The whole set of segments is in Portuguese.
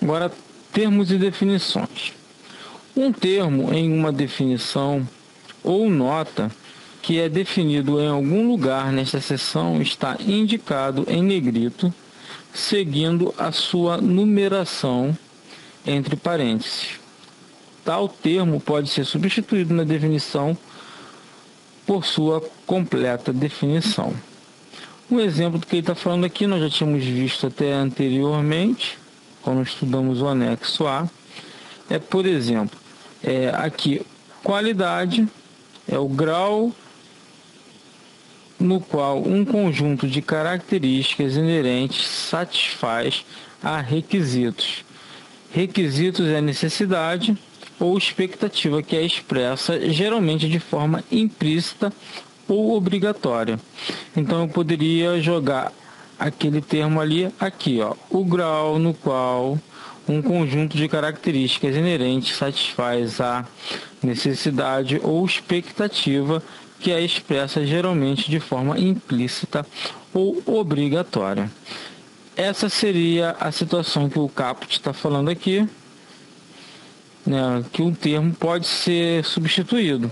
Agora, termos e definições. Um termo em uma definição ou nota que é definido em algum lugar nesta seção está indicado em negrito, seguindo a sua numeração entre parênteses. Tal termo pode ser substituído na definição por sua completa definição. Um exemplo do que ele está falando aqui, nós já tínhamos visto até anteriormente, quando estudamos o anexo A, por exemplo, aqui, qualidade é o grau no qual um conjunto de características inerentes satisfaz a requisitos. Requisitos é necessidade ou expectativa que é expressa geralmente de forma implícita ou obrigatória. Então eu poderia jogar aquele termo ali, aqui, ó, o grau no qual um conjunto de características inerentes satisfaz a necessidade ou expectativa que é expressa geralmente de forma implícita ou obrigatória. Essa seria a situação que o caput está falando aqui, né, que o termo pode ser substituído.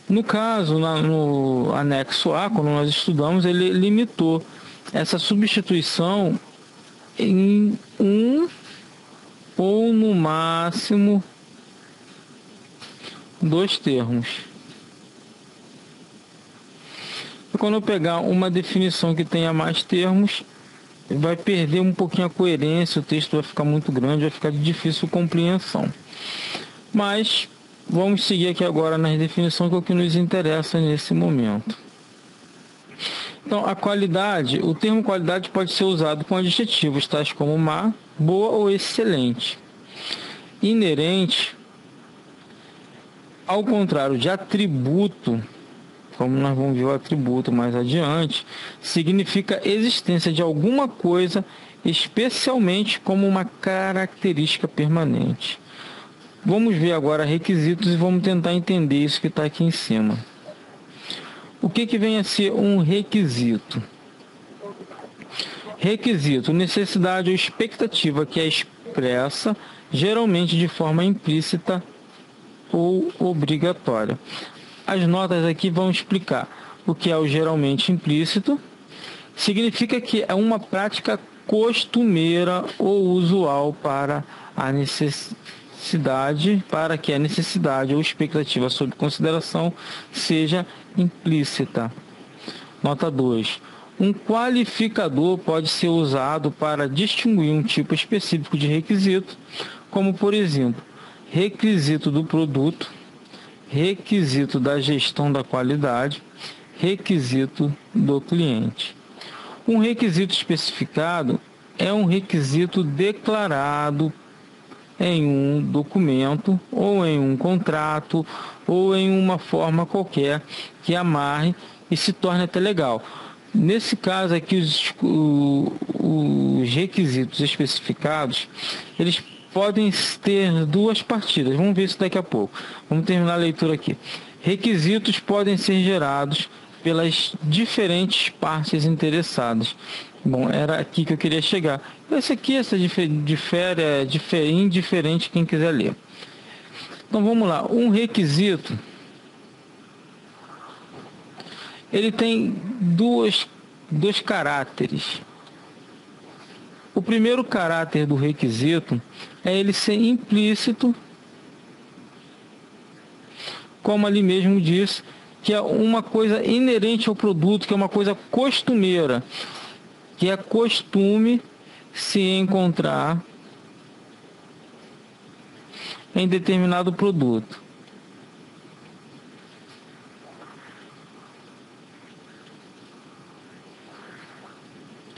No caso, no anexo A, quando nós estudamos, ele limitou essa substituição em um ou no máximo 2 termos. E quando eu pegar uma definição que tenha mais termos, vai perder um pouquinho a coerência, o texto vai ficar muito grande, vai ficar de difícil compreensão. Mas vamos seguir aqui agora nas definições, que é o que nos interessa nesse momento. Então, a qualidade, o termo qualidade pode ser usado com adjetivos tais como má, boa ou excelente. Inerente, ao contrário de atributo, como nós vamos ver o atributo mais adiante, significa existência de alguma coisa, especialmente como uma característica permanente. Vamos ver agora requisitos e vamos tentar entender isso que está aqui em cima. O que vem a ser um requisito? Requisito, necessidade ou expectativa que é expressa geralmente de forma implícita ou obrigatória. As notas aqui vão explicar o que é o geralmente implícito. Significa que é uma prática costumeira ou usual para a necessidade, para que a necessidade ou expectativa sob consideração seja implícita. Nota 2. Um qualificador pode ser usado para distinguir um tipo específico de requisito, como por exemplo, requisito do produto, requisito da gestão da qualidade, requisito do cliente. Um requisito especificado é um requisito declarado em um documento, ou em um contrato, ou em uma forma qualquer que amarre e se torne até legal. Nesse caso aqui, os requisitos especificados, eles podem ter 2 partidas. Vamos ver isso daqui a pouco. Vamos terminar a leitura aqui. Requisitos podem ser gerados pelas diferentes partes interessadas. Bom, era aqui que eu queria chegar. Essa difere, é indiferente quem quiser ler. Então vamos lá. Um requisito, ele tem dois caráteres. O primeiro caráter do requisito é ele ser implícito, como ali mesmo diz, que é uma coisa inerente ao produto, que é uma coisa costumeira, que é costume se encontrar em determinado produto.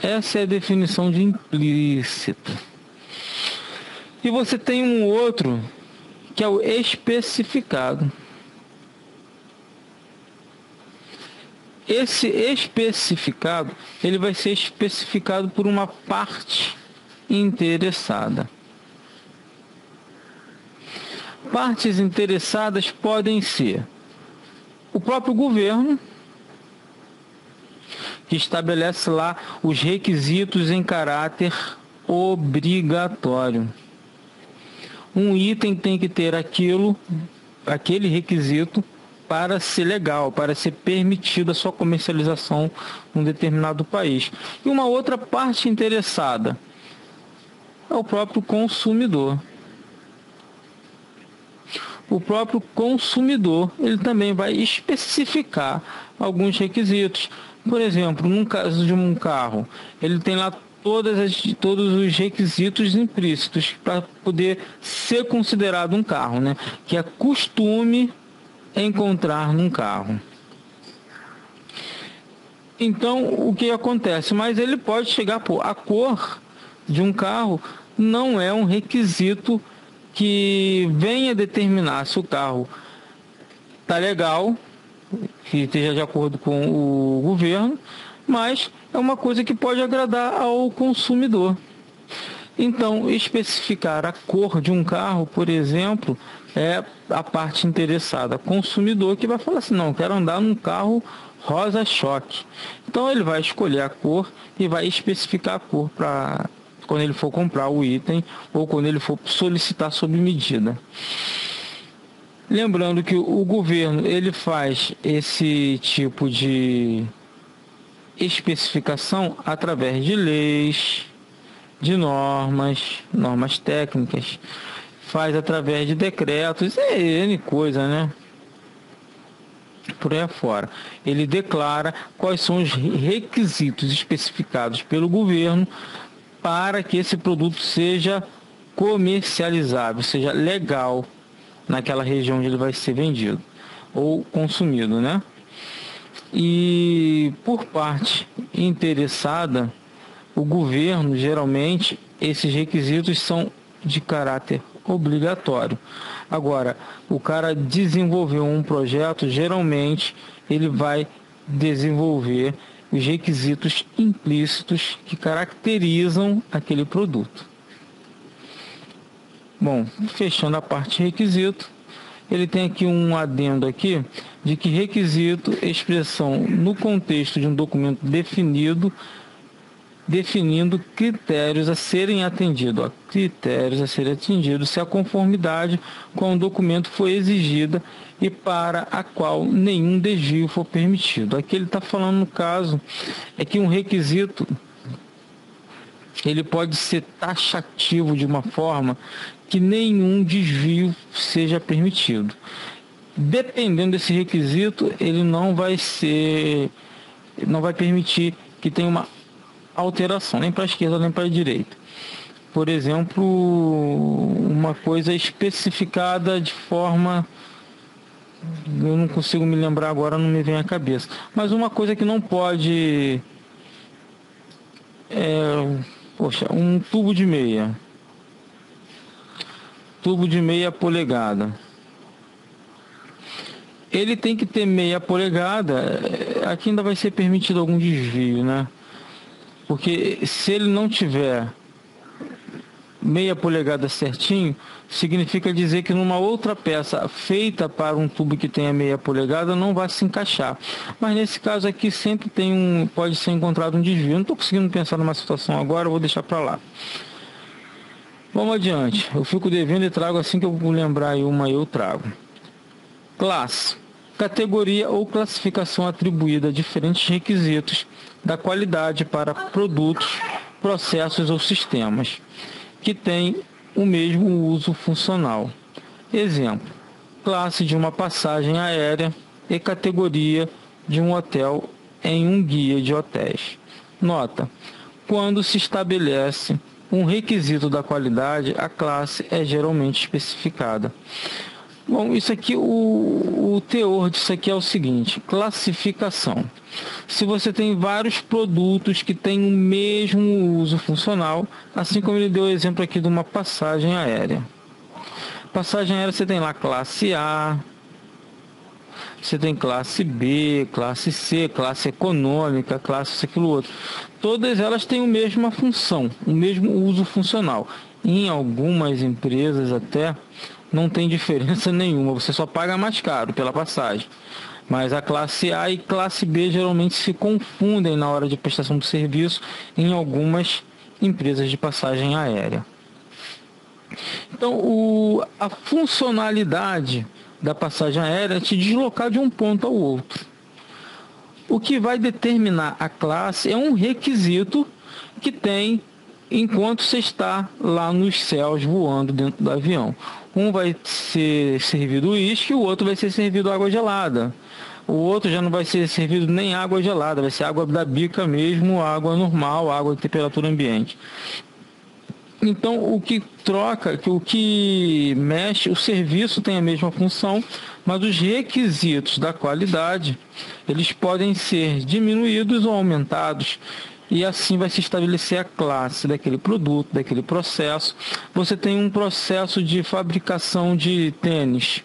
Essa é a definição de implícito. E você tem um outro, que é o especificado. Esse especificado, ele vai ser especificado por uma parte interessada. Partes interessadas podem ser o próprio governo, que estabelece lá os requisitos em caráter obrigatório. um item tem que ter aquele requisito para ser legal, para ser permitida a sua comercialização num determinado país. E uma outra parte interessada é o próprio consumidor. O próprio consumidor, ele também vai especificar alguns requisitos. Por exemplo, no caso de um carro, ele tem lá todos os requisitos implícitos para poder ser considerado um carro, né? Que é costume encontrar num carro. Então, o que acontece? Mas ele pode chegar, a cor de um carro não é um requisito que venha determinar se o carro está legal, que esteja de acordo com o governo, mas é uma coisa que pode agradar ao consumidor. Então, especificar a cor de um carro, por exemplo, é a parte interessada, consumidor, que vai falar assim, não, quero andar num carro rosa choque. Então ele vai escolher a cor e vai especificar a cor para quando ele for comprar o item ou quando ele for solicitar sob medida. Lembrando que o governo ele faz esse tipo de especificação através de leis, de normas técnicas, faz através de decretos, N coisa, né? Por aí afora. Ele declara quais são os requisitos especificados pelo governo para que esse produto seja comercializável, seja legal naquela região onde ele vai ser vendido ou consumido, né? E por parte interessada, o governo, geralmente, esses requisitos são de caráter obrigatório. Agora, o cara desenvolveu um projeto, geralmente, ele vai desenvolver os requisitos implícitos que caracterizam aquele produto. Bom, fechando a parte de requisito, ele tem aqui um adendo aqui de que requisito, expressão no contexto de um documento definindo critérios a serem atendidos. Critérios a serem atendidos se a conformidade com o documento foi exigida e para a qual nenhum desvio for permitido. Aqui ele está falando, no caso, é que um requisito ele pode ser taxativo de uma forma que nenhum desvio seja permitido. Dependendo desse requisito, ele não vai permitir que tenha uma alteração, nem para a esquerda nem para a direita. Por exemplo, uma coisa especificada de forma, eu não consigo me lembrar agora, não me vem à cabeça, mas uma coisa que não pode, um tubo de meia polegada. Ele tem que ter meia polegada, aqui ainda vai ser permitido algum desvio, né? Porque se ele não tiver meia polegada certinho, significa dizer que numa outra peça feita para um tubo que tenha meia polegada não vai se encaixar. Mas nesse caso aqui sempre pode ser encontrado um desvio. Eu não estou conseguindo pensar numa situação agora, eu vou deixar para lá. Vamos adiante. Eu fico devendo e trago assim que eu vou lembrar aí uma, eu trago. Classe. Categoria ou classificação atribuída a diferentes requisitos da qualidade para produtos, processos ou sistemas que têm o mesmo uso funcional. Exemplo: classe de uma passagem aérea e categoria de um hotel em um guia de hotéis. Nota: quando se estabelece um requisito da qualidade, a classe é geralmente especificada. Bom, isso aqui, o teor disso aqui é o seguinte: classificação. Se você tem vários produtos que têm o mesmo uso funcional, assim como ele deu o exemplo aqui de uma passagem aérea. Passagem aérea você tem lá classe A, você tem classe B, classe C, classe econômica, classe isso, aquilo, outro. Todas elas têm a mesma função, o mesmo uso funcional. Em algumas empresas até não tem diferença nenhuma, você só paga mais caro pela passagem. Mas a classe A e classe B geralmente se confundem na hora de prestação do serviço em algumas empresas de passagem aérea. Então, a funcionalidade da passagem aérea é te deslocar de um ponto ao outro. O que vai determinar a classe é um requisito que tem enquanto você está lá nos céus voando dentro do avião. Um vai ser servido uísque, o outro vai ser servido água gelada. O outro já não vai ser servido nem água gelada, vai ser água da bica mesmo, água normal, água de temperatura ambiente. Então, o que troca, o que mexe, o serviço tem a mesma função, mas os requisitos da qualidade, eles podem ser diminuídos ou aumentados, e assim vai se estabelecer a classe daquele produto, daquele processo. Você tem um processo de fabricação de tênis.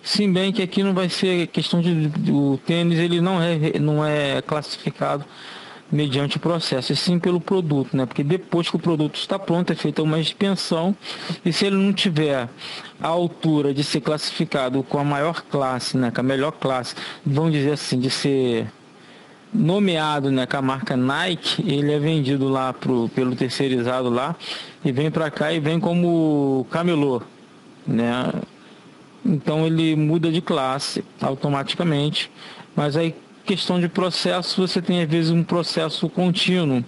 Se bem que aqui não vai ser questão o tênis, ele não é classificado mediante o processo, e sim pelo produto, né? Porque depois que o produto está pronto, é feita uma expensão, e se ele não tiver a altura de ser classificado com a maior classe, né? Com a melhor classe, vamos dizer assim, de ser nomeado, né, com a marca Nike, ele é vendido lá pelo terceirizado lá, e vem para cá e vem como camelô, né? Então ele muda de classe automaticamente, mas aí questão de processo, você tem às vezes um processo contínuo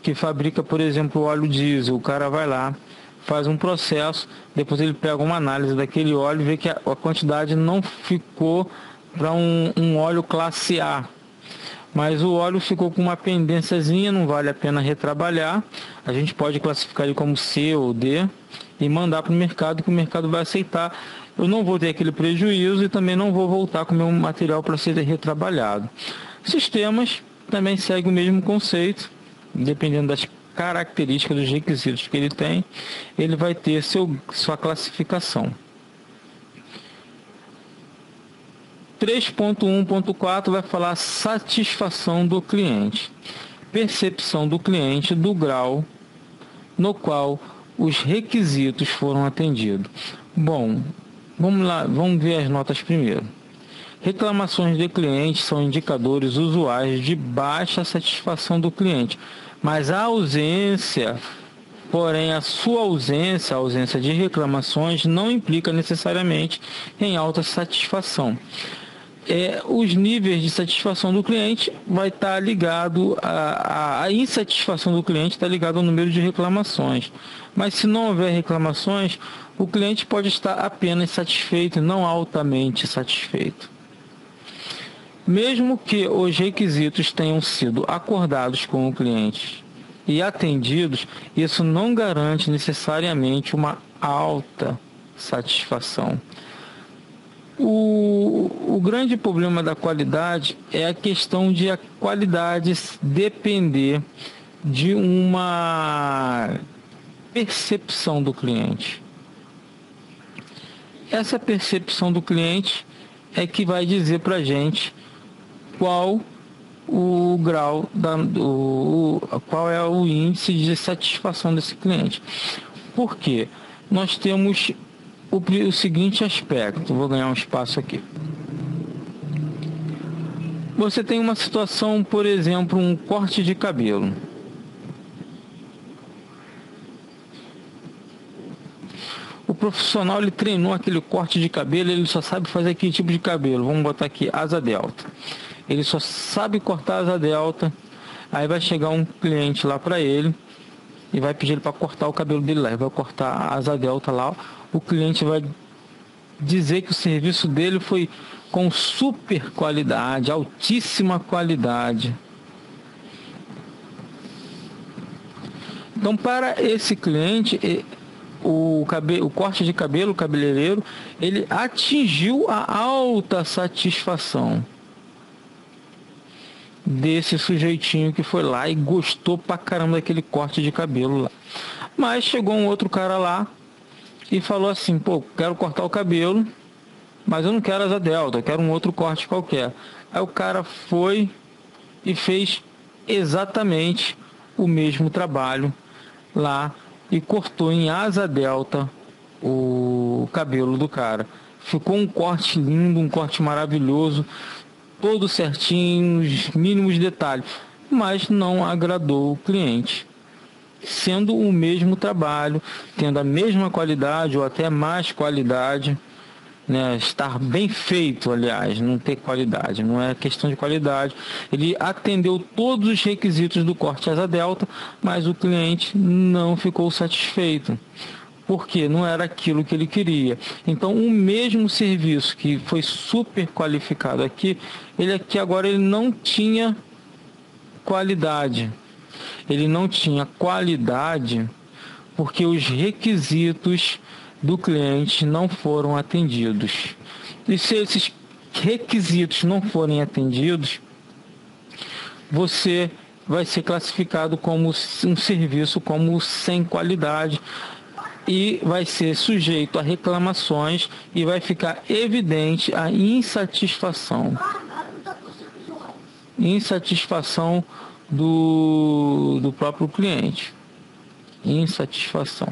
que fabrica, por exemplo, óleo diesel. O cara vai lá, faz um processo, depois ele pega uma análise daquele óleo e vê que a quantidade não ficou para um óleo classe A, mas o óleo ficou com uma pendênciazinha, não vale a pena retrabalhar. A gente pode classificar ele como C ou D e mandar para o mercado, que o mercado vai aceitar. Eu não vou ter aquele prejuízo e também não vou voltar com o meu material para ser retrabalhado. Sistemas também seguem o mesmo conceito, dependendo das características, dos requisitos que ele tem, ele vai ter sua classificação. 3.1.4 vai falar satisfação do cliente, percepção do cliente do grau no qual os requisitos foram atendidos. Bom, vamos lá, vamos ver as notas primeiro. Reclamações de clientes são indicadores usuais de baixa satisfação do cliente, mas a ausência, porém a sua ausência, a ausência de reclamações, não implica necessariamente em alta satisfação. Os níveis de satisfação do cliente vai estar ligado a insatisfação do cliente está ligado ao número de reclamações. Mas se não houver reclamações, o cliente pode estar apenas satisfeito e não altamente satisfeito. Mesmo que os requisitos tenham sido acordados com o cliente e atendidos, isso não garante necessariamente uma alta satisfação. O grande problema da qualidade é a questão de a qualidade depender de uma percepção do cliente. Essa percepção do cliente é que vai dizer para a gente qual o grau, qual é o índice de satisfação desse cliente. Por quê? Nós temos o seguinte aspecto, vou ganhar um espaço aqui. Você tem uma situação, por exemplo, um corte de cabelo. O profissional ele treinou aquele corte de cabelo, ele só sabe fazer aquele tipo de cabelo. Vamos botar aqui asa delta. Ele só sabe cortar asa delta. Aí vai chegar um cliente lá para ele e vai pedir ele para cortar o cabelo dele lá. Ele vai cortar a asa delta lá. O cliente vai dizer que o serviço dele foi com super qualidade, altíssima qualidade. Então, para esse cliente, o corte de cabelo, o cabeleireiro, ele atingiu a alta satisfação desse sujeitinho que foi lá e gostou pra caramba daquele corte de cabelo lá. Mas chegou um outro cara lá e falou assim, pô, quero cortar o cabelo, mas eu não quero asa delta, eu quero um outro corte qualquer. Aí o cara foi e fez exatamente o mesmo trabalho lá e cortou em asa delta o cabelo do cara. Ficou um corte lindo, um corte maravilhoso, todo certinho, os mínimos detalhes, mas não agradou o cliente. sendo o mesmo trabalho, tendo a mesma qualidade ou até mais qualidade, né? Estar bem feito, aliás, não ter qualidade, não é questão de qualidade. Ele atendeu todos os requisitos do corte asa delta, mas o cliente não ficou satisfeito, porque não era aquilo que ele queria. Então, o mesmo serviço que foi super qualificado aqui, ele aqui agora ele não tinha qualidade. Ele não tinha qualidade porque os requisitos do cliente não foram atendidos. E se esses requisitos não forem atendidos, você vai ser classificado como um serviço como sem qualidade e vai ser sujeito a reclamações e vai ficar evidente a insatisfação do próprio cliente. Insatisfação.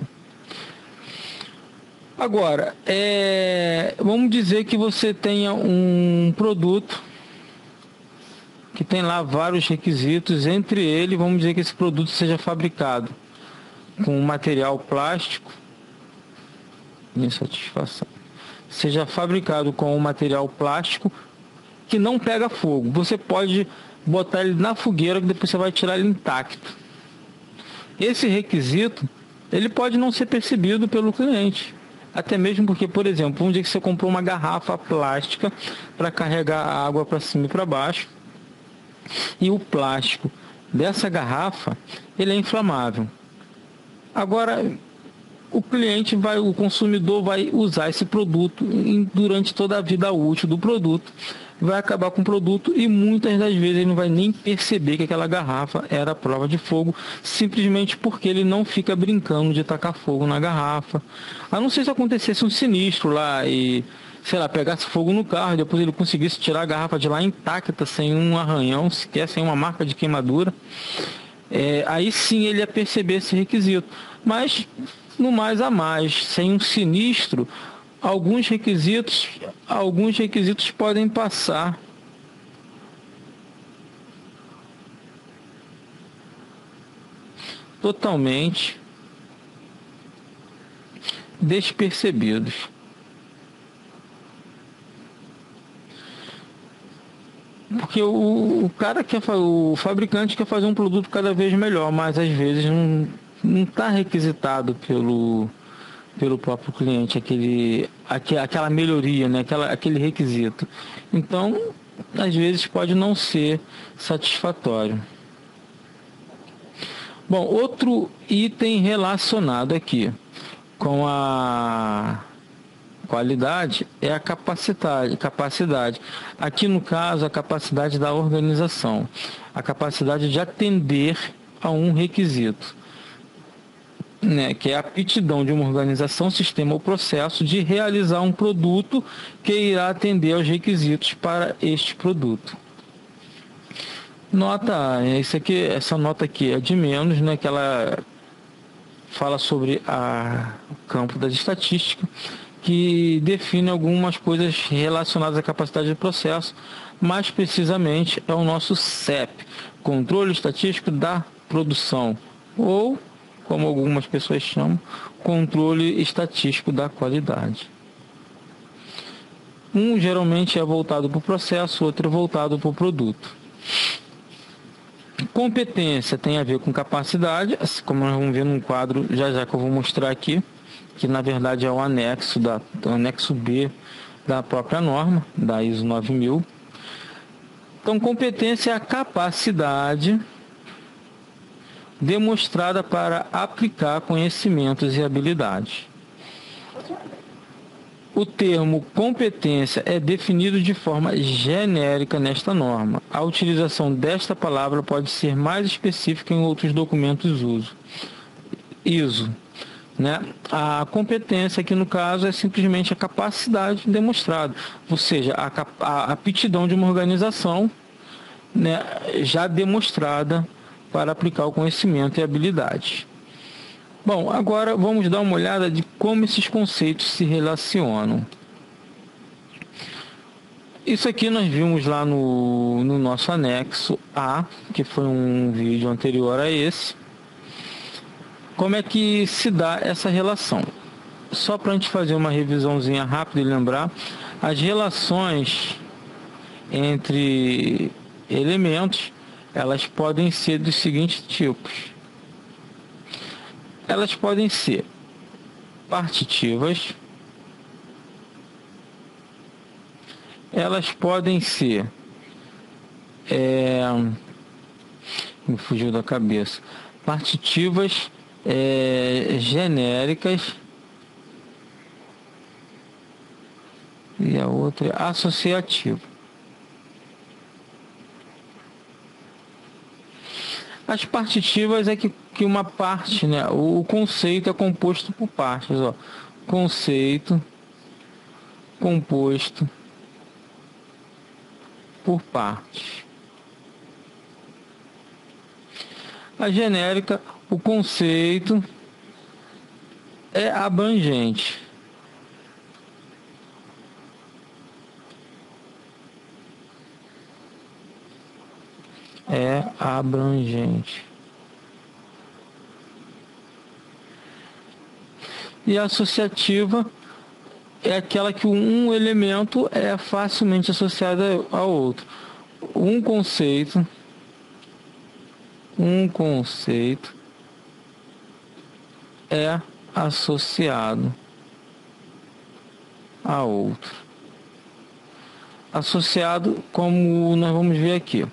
Agora, vamos dizer que você tenha um produto que tem lá vários requisitos, entre eles, vamos dizer que esse produto seja fabricado com material plástico, insatisfação, seja fabricado com um material plástico que não pega fogo. Você pode botar ele na fogueira que depois você vai tirar ele intacto. Esse requisito, ele pode não ser percebido pelo cliente. Até mesmo porque, por exemplo, um dia que você comprou uma garrafa plástica para carregar a água para cima e para baixo, e o plástico dessa garrafa, ele é inflamável. Agora, o consumidor vai usar esse produto durante toda a vida útil do produto, vai acabar com o produto e muitas das vezes ele não vai nem perceber que aquela garrafa era prova de fogo, simplesmente porque ele não fica brincando de tacar fogo na garrafa. A não ser se acontecesse um sinistro lá e, sei lá, pegasse fogo no carro e depois ele conseguisse tirar a garrafa de lá intacta, sem um arranhão, sequer sem uma marca de queimadura. Aí sim ele ia perceber esse requisito. Mas, no mais a mais, sem um sinistro, alguns requisitos podem passar totalmente despercebidos. Porque o fabricante quer fazer um produto cada vez melhor, mas às vezes não está requisitado pelo próprio cliente aquela melhoria, né? Aquele requisito. Então, às vezes pode não ser satisfatório. Bom, outro item relacionado aqui com a qualidade é a capacidade. Aqui no caso, a capacidade da organização, a capacidade de atender a um requisito, né, que é a aptidão de uma organização, sistema ou processo de realizar um produto que irá atender aos requisitos para este produto. Nota, essa nota aqui é de menos, né, que ela fala sobre o campo das estatísticas, que define algumas coisas relacionadas à capacidade de processo, mais precisamente é o nosso CEP, Controle Estatístico da Produção, ou, como algumas pessoas chamam, Controle Estatístico da Qualidade. Um geralmente é voltado para o processo, outro é voltado para o produto. Competência tem a ver com capacidade, assim como nós vamos ver num quadro já que eu vou mostrar aqui, que na verdade é o anexo B da própria norma, da ISO 9000. Então, competência é a capacidade demonstrada para aplicar conhecimentos e habilidades. O termo competência é definido de forma genérica nesta norma. A utilização desta palavra pode ser mais específica em outros documentos ISO. Né? A competência aqui no caso é simplesmente a capacidade demonstrada, ou seja, a aptidão de uma organização, né, já demonstrada para aplicar o conhecimento e habilidade. Bom, agora vamos dar uma olhada de como esses conceitos se relacionam. Isso aqui nós vimos lá no nosso anexo A, que foi um vídeo anterior a esse. como é que se dá essa relação? Só para a gente fazer uma revisãozinha rápida e lembrar, as relações entre elementos, elas podem ser dos seguintes tipos. Elas podem ser partitivas, elas podem ser me fugiu da cabeça, partitivas genéricas, e a outra é associativa. As partitivas é que uma parte, né? O conceito é composto por partes, ó. Conceito composto por partes. A genérica, o conceito é abrangente. É abrangente. E a associativa é aquela que um elemento é facilmente associado ao outro. Um conceito é associado a outro. Associado, como nós vamos ver aqui.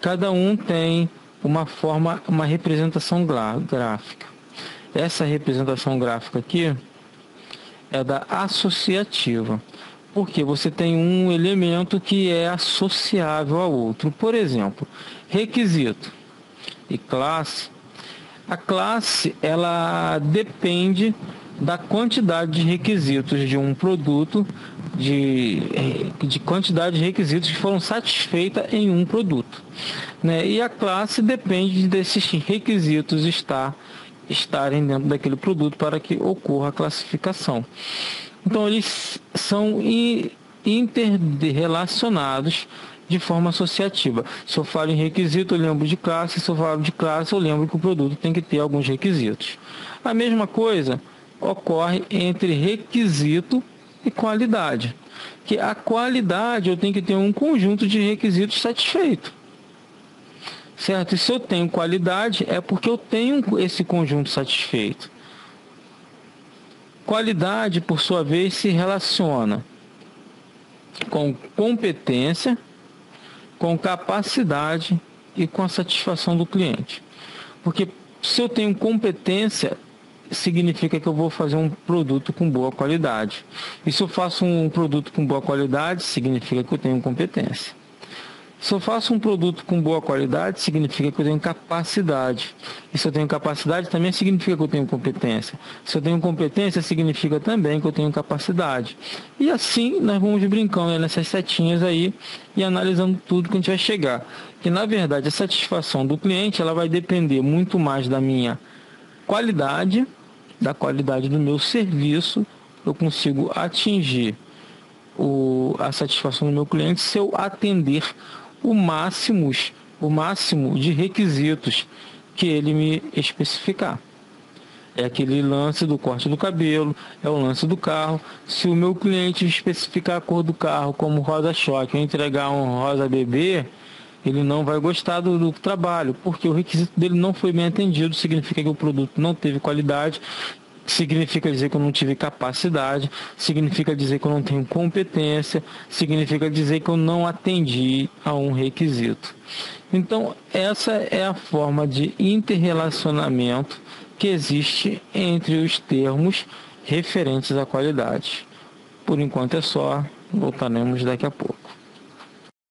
Cada um tem uma forma, uma representação gráfica. Essa representação gráfica aqui é da associativa, porque você tem um elemento que é associável ao outro. Por exemplo, requisito e classe. A classe, ela depende da quantidade de requisitos de um produto, de quantidade de requisitos que foram satisfeitos em um produto, né? E a classe depende desses requisitos estarem dentro daquele produto para que ocorra a classificação. Então eles são interrelacionados de forma associativa. Se eu falo em requisito, eu lembro de classe. Se eu falo de classe, eu lembro que o produto tem que ter alguns requisitos. A mesma coisa ocorre entre requisito e qualidade. Que a qualidade eu tenho que ter um conjunto de requisitos satisfeito. Certo? E se eu tenho qualidade, é porque eu tenho esse conjunto satisfeito. Qualidade, por sua vez, se relaciona com competência, com capacidade e com a satisfação do cliente. Porque se eu tenho competência, significa que eu vou fazer um produto com boa qualidade. E se eu faço um produto com boa qualidade, significa que eu tenho competência. Se eu faço um produto com boa qualidade, significa que eu tenho capacidade. E se eu tenho capacidade, também significa que eu tenho competência. Se eu tenho competência, significa também que eu tenho capacidade. E assim nós vamos brincando nessas setinhas aí e analisando tudo que a gente vai chegar. E na verdade a satisfação do cliente ela vai depender muito mais da minha qualidade, da qualidade do meu serviço. Eu consigo atingir a satisfação do meu cliente se eu atender o máximo de requisitos que ele me especificar. É aquele lance do corte do cabelo, é o lance do carro. Se o meu cliente especificar a cor do carro como rosa choque, eu entregar um rosa bebê, ele não vai gostar do trabalho, porque o requisito dele não foi bem atendido, significa que o produto não teve qualidade, significa dizer que eu não tive capacidade, significa dizer que eu não tenho competência, significa dizer que eu não atendi a um requisito. Então, essa é a forma de interrelacionamento que existe entre os termos referentes à qualidade. Por enquanto é só, voltaremos daqui a pouco.